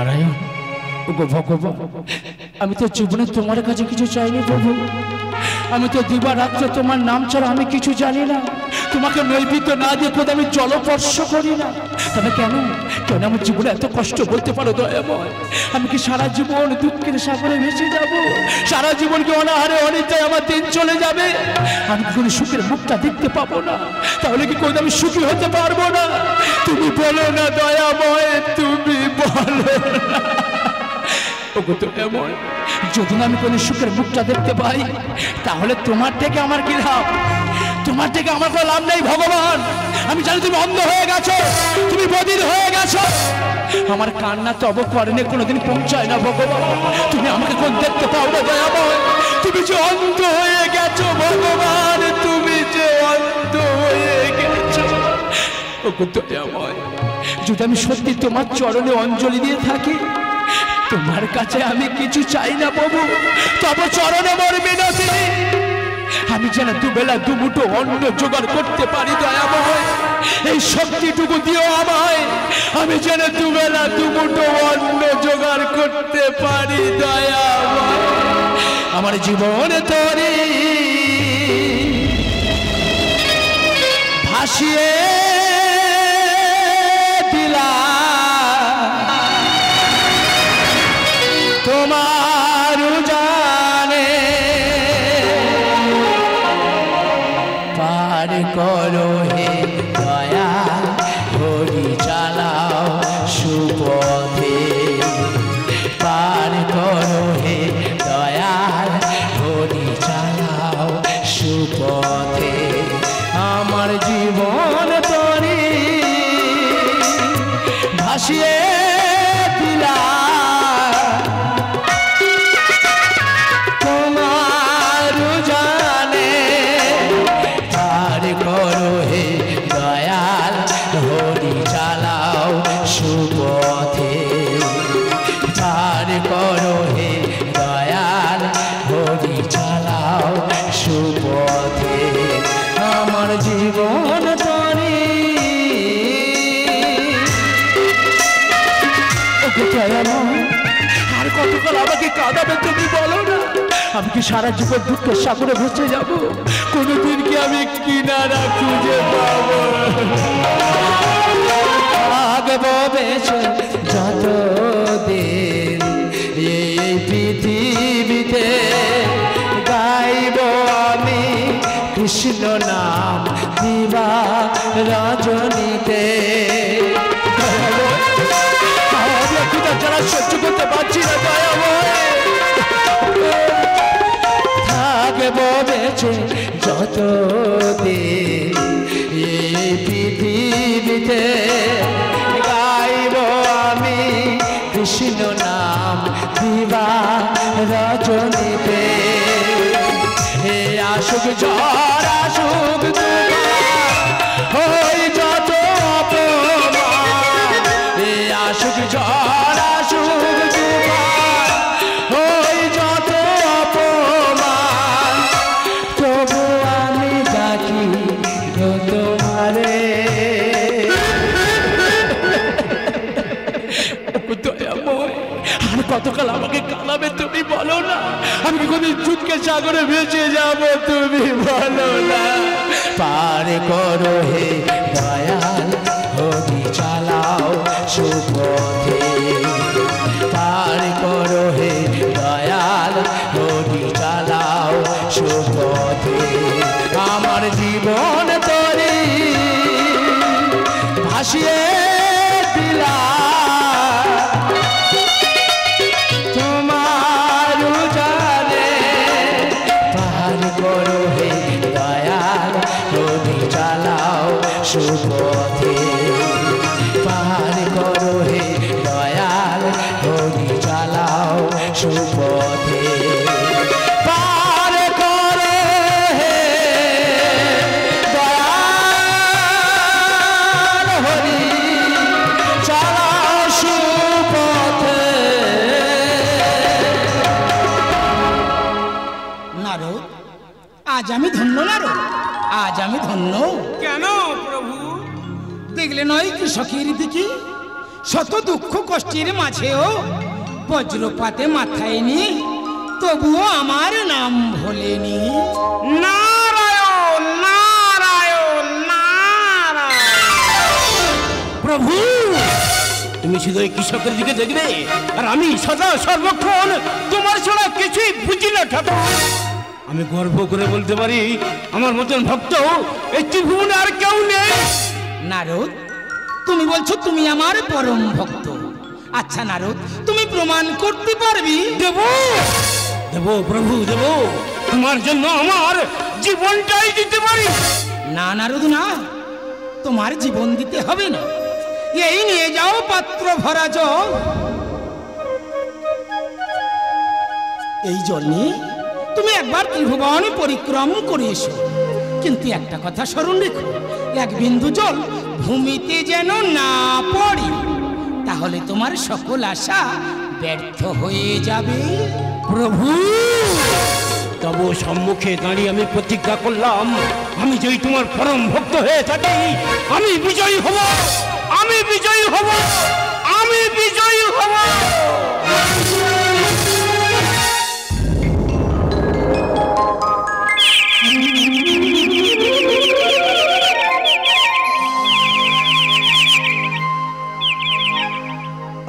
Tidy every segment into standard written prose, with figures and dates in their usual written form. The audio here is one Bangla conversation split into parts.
নারায়ণ, ওগো ভগবান, আমি তো জীবনে তোমার কাছে কিছু চাইনি প্রভু। আমি তো দিবা রাত্রে তোমার নাম ছাড়া আমি কিছু জানি না। তোমাকে নৈবেদ্য না দিয়ে খোদ আমি জলস্পর্শ করি না। তবে কেন কেন আমার জীবনে এত কষ্ট বলতে পারো দয়াময়? আমি কি সারা জীবন দুঃখের সাগরে ভেসে যাব? সারা জীবন কি অনাহারে অনিদ্রায় আমার দিন চলে যাবে? আমি কি কোনো সুখের মুখটা দেখতে পাবো না? তাহলে কি কোন আমি সুখী হতে পারবো না? তুমি বলো না দয়াময়, তুমি বলো না। ওগো দয়াময়, যদি না আমি কোনো সুখের মুখটা দেখতে পাই, তাহলে তোমার থেকে আমার কি লাভ? তোমার থেকে আমার কোনো লাভ নেই ভগবান। আমি জানি তুমি অন্ধ হয়ে গেছো, তুমি বধির হয়ে গেছো। আমার কান্না তব কর্ণে কোনোদিন পৌঁছায় না ভগবান। তুমি আমাকে কোন দেখতে পাও না দয়াময়? তুমি যে অন্ধ হয়ে গেছো ভগবান, তুমি যে অন্ধ হয়ে গেছো। ওগো দয়াময়, যদি আমি সত্যি তোমার চরণে অঞ্জলি দিয়ে থাকি, তোমার কাছে আমি কিছু চাই না প্রভু, তবে চরণে মোর মিনতি। আমি যেন দুবেলা দুমুঠো অন্ন জোগাড় করতে পারি দয়াময়, এই শক্তিটুকু দিও আমায়। আমি যেন দুবেলা দুমুঠো অন্ন জোগাড় করতে পারি দয়াময়। আমার জীবনে তরি ভাসিয়ে দিলা তোমার জানে, পার করো হে দয়া, হরি চালাও সুপথে। পার করো হে দয়া, হরি চালাও সুপথে। আমার জীবন তরি ভাসিয়ে দিলা তোমার জানে, পার করো হে দয়াল, হরি চালাও সুপথে। পার করো হে দয়াল, হরি চালাও সুপথে। আমার জীবন তরি আর কতকাল আমাকে কাঁদাবে তুমি বলো না? আমি কি সারা জীবন দুঃখের সাগরে ভেসে যাব? কোনোদিন কি আমি কিনারা খুঁজে পাবো? আগবো বেঁচে যতদিন এই পৃথিবীতে, গাইব আমি কৃষ্ণ নাম দিবা রজনীতে। যারা সহ্য করতে পারছি না দয়াময়, থাকবো বেঁচে যতদিন এই পৃথিবীতে, গাইব আমি কৃষ্ণ নাম দিবা রজনীতে। হে আসুক ঝড় আসুক তুফান, ওই যত অপমান। হে আসুক ঝড় আসুক তুফান, ওই যত অপমান, তবু আমি ডাকি তোমারে। দয়াময়, আর কতকাল আমাকে কাঁদাবে তুমি বলো না? আমি কি কোনদিন দুঃখের সাগরে ভেসে যাব? তুমি বলো না। পার করো হে দয়াল, হরি চালাও সুপথে। পার করো হে দয়াল, হরি চালাও সুপথে। আমার জীবন তরি ভাসিয়ে দিলা তোমার জানে। পার করো হে দয়াল, হরি চালাও সুপথে। পার করো হে দয়াল, হরি চালাও সুপথে। পার করো হে দয়াল, হরি চালাও সুপথে। নারদ, আজ আমি ধন্য নারদ, আজ আমি ধন্য। কেন প্রভু? দেখলে নয় কৃষকের দিকে শত দুঃখ কষ্টের মাঝেও বজ্রপাতে মাথায় নিয়ে তবুও আমার নাম ভোলেনি। নারায়ণ নারায়ণ নারায়ণ। প্রভু, তুমি শুধু এই কৃষকের দিকে দেখবে, আর আমি সদা সর্বক্ষণ তোমার ছাড়া কিছুই বুঝি না ঠাকুর। আমি গর্ব করে বলতে পারি, আমার মতন ভক্ত এই ত্রিভুবনে আর কেউ নেই। নারদ, তুমি বলছো তুমি আমার পরম ভক্ত। আচ্ছা নারদ, তুমি প্রমাণ করতে পারবি? দেব দেব প্রভু দেব, তোমার জন্য আমার জীবনটাই দিতে পারি। না নারদ না, তোমার জীবন দিতে হবে না। এই নিয়ে যাও পাত্র ভরা জল। এই জল নিয়ে তুমি একবার ত্রিভুবন পরিক্রম করে এসো, কিন্তু একটা কথা স্মরণ রেখো, এক বিন্দু জল ভূমিতে যেন না পড়ে, তাহলে তোমার সকল আশা ব্যর্থ হয়ে যাবে। প্রভু, তব সম্মুখে দাঁড়িয়ে আমি প্রতিজ্ঞা করলাম, আমি যদি তোমার পরম ভক্ত হয়ে থাকি, আমি বিজয়ী হব, আমি বিজয়ী হব, আমি বিজয়ী হব।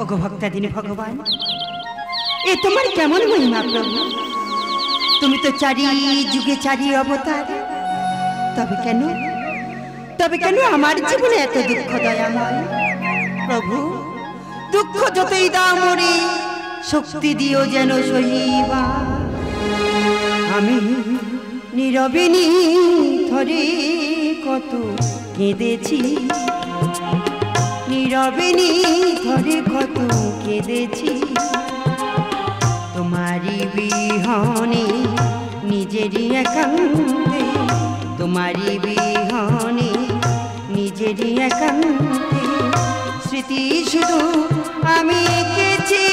ওগো ভক্তাদিনী ভগবান, এ তোমার কেমন মহিমা প্রভু? তুমি তো চারি যুগে চারি অবতার, তবে কেন আমার জীবনে এত দুঃখ দয়াময়? প্রভু, দুঃখ যতই দাও মরে, শক্তি দিও যেন সহিবা। আমি নীরবে নিথরে কত কেঁদেছি, নীরবে নিথরে কত কেঁদেছি, তোমারি বিহনে নিজেরই একান্তে, তোমারি বিহনে নিজেরই একান্তে, স্মৃতি শুধু আমি এঁকেছি,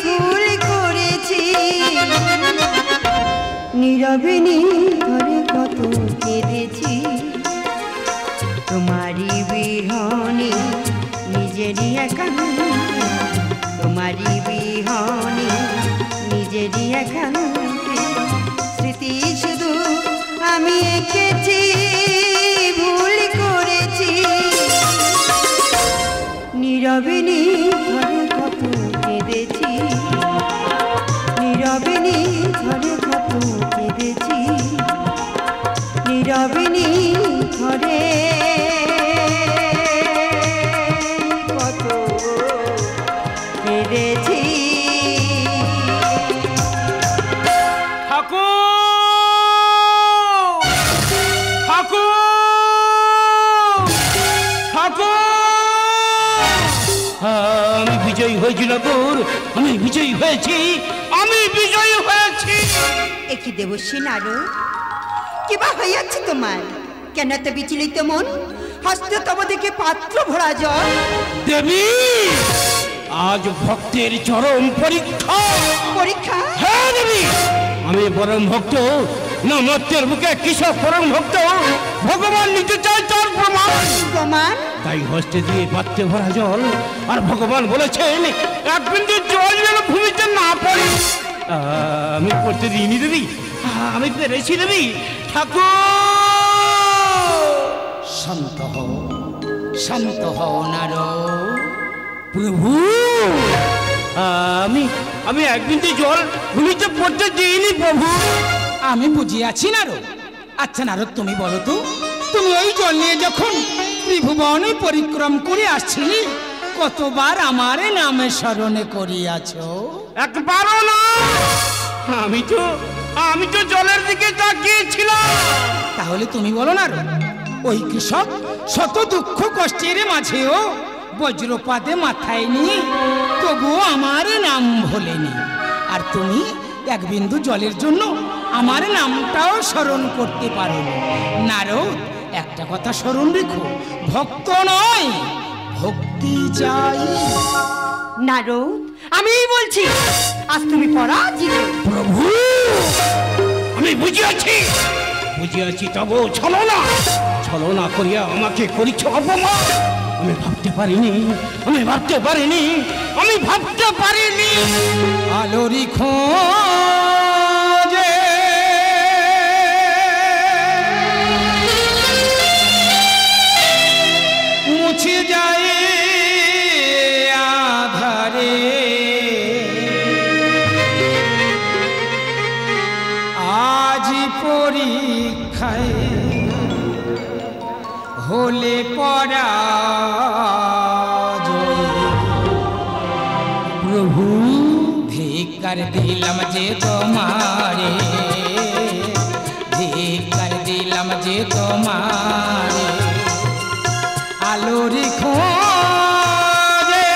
ভুল করেছি, নীরবে নিথরে কত কেঁদেছি, তোমারি বিহনে নিজেরই একান্তে, তোমারি বিহনে নিজেরই একান্তে, স্মৃতি শুধু আমি এঁকেছি, ভুল করেছি, নীরবে নিথরে কত কেঁদেছি, নীরবে নিথরে কত কেঁদেছি, নীরবে নিথরে কত কেঁদেছি। ঠাকুর, ঠাকুর, ঠাকুর, আমি বিজয়ী হয়েছি ঠাকুর, আমি বিজয়ী হয়েছি, আমি বিজয়ী হয়েছি। একই দেবশ্রী নারদ, কিবা হইয়াছে তোমার? কেন এত বিচলিত মন? হস্ত তব দেখে পাত্র ভরা জল। দেবী, আজ ভক্তের চরম পরীক্ষা। পরীক্ষা? হ্যাঁ দেবী, আমি পরম ভক্ত না, মর্তের বুকে কিসব পরম ভক্ত, ভগবান নিতে চায় তার প্রমাণ। প্রমাণ? তাই হস্তে দিয়ে পাত্রে ভরা জল, আর ভগবান বলেছেন এক বিন্দু জল যেন ভূমিতে না পড়ে। আমি পড়তে দিইনি দেবী, আমি পেরেছি দেবী। ঠাকুর, শান্ত হও, শান্ত হও নারদ। প্রভু, আমি এক বিন্দু জল ভূমিতে পড়তে দিইনি প্রভু। আমি বুঝিয়াছি নারদ। আচ্ছা নারদ, তুমি বলো তো, তুমি ওই জল নিয়ে যখন ত্রিভুবন পরিক্রম করে আসছিলে, কতবার আমার নামে স্মরণে করিয়াছ? একবারও না। আমি তো জলের দিকে তাকিয়েছিলাম। তাহলে তুমি বলো নারদ, ওই কৃষক শত দুঃখ কষ্টের মাঝেও বজ্রপাতে মাথায় নিয়ে তবুও আমার নাম ভোলেনি, আর তুমি এক বিন্দু জলের জন্য আমার নামটাও স্মরণ করতে পারো নারদ। একটা কথা স্মরণ রেখো, ভক্ত নয়, ভক্তি চাই। নারদ, আমি বলছি, আজ তুমি পরাজিত। প্রভু, আমি বুঝিয়াছি তবু ছলনা করিয়া আমাকে করিছ অপমান। আমি ভাবতে পারিনি, আমি ভাবতে পারিনি, আমি ভাবতে পারিনি। আলোরি খোঁজে মুছে যায় আধারে, আজ পরীক্ষায় হলে পরাজয়। প্রভু ধিক্কার দিলাম যে তোমারে, ধিক্কার দিলাম যে তোমারে। আলোর খোঁজে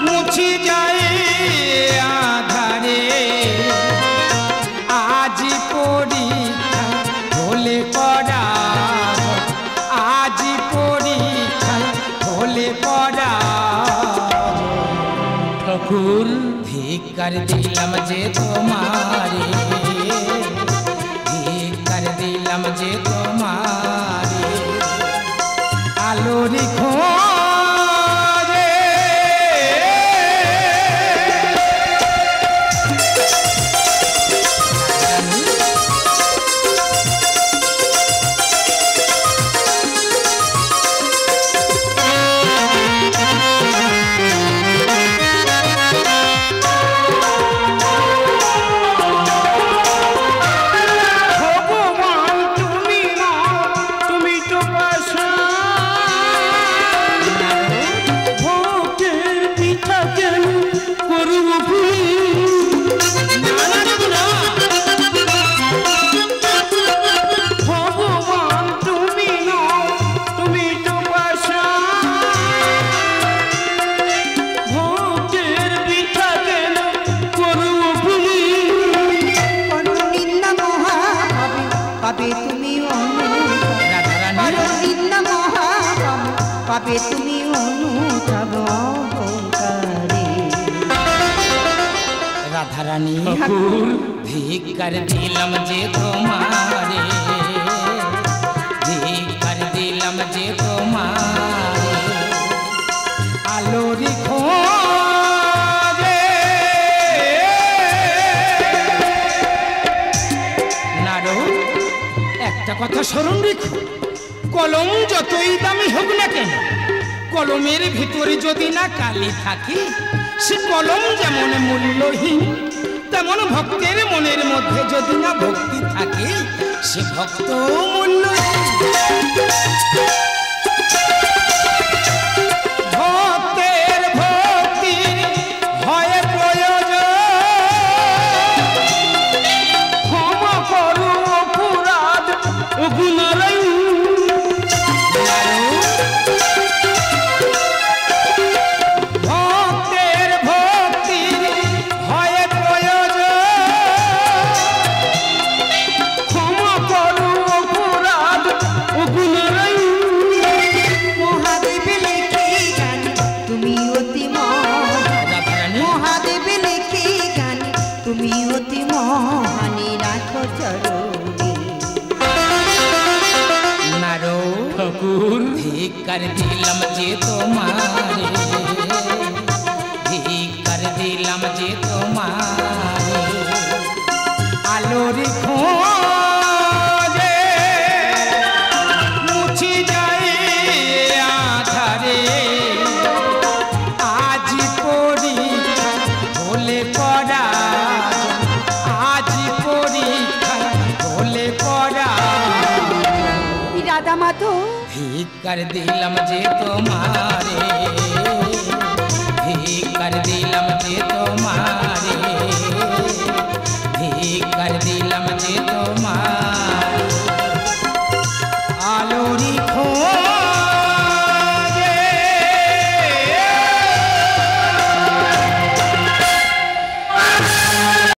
মুছে যায় আধারে, আজ পরীক্ষা হলে পরাজয়, আজ পরীক্ষা হলে পরাজয়। ঠাকুর ধিক্কার দিলাম যে তোমারে, ধিক্কার দিলাম যে তোমারে। আলোর খোঁজে পাবে তুমি অনুতাপ অহংকারে। রাধারানী ধিক্কার দিলাম যে তোমারে, ধিক্কার দিলাম যে তোমারে। আলোর খোঁজে নারো একটা কথা স্মরণ রেখো, কলম যতই দামি হোক না কেন, কলমের ভিতরে যদি না কালি থাকে, সে কলম যেমন মূল্যহীন, তেমন ভক্তের মনের মধ্যে যদি না ভক্তি থাকে, সে ভক্ত মূল্যহীন। ভক্তের ভক্তি হয় প্রয়োজন, ক্ষমা করো অপরাধ ও গুণারাই। ভক্তের ভক্তি হয় প্রয়োজন, ক্ষমা করো অপরাধ ও গুণারাই। মহাদেব লেখে গান তুমি অতি মহান, মহাদেব লেখে গান তুমি অতি মহানি, রাখো চরণে। নারো ঠাকুর ধিক্কার দিলাম যে তোমারে, ধিক্কার দিলাম যে তোমারে। আলোর খোঁজে মুছে যায় আধারে, আজ পরীক্ষা হলে পরাজয়, আজ পরীক্ষা হলে পরাজয়। রাধা মাধব ধিক্কার দিলাম যে তোমারে, ধিক্কার দিলাম যে তোমারে, ধিক্কার দিলাম যে তোমারে।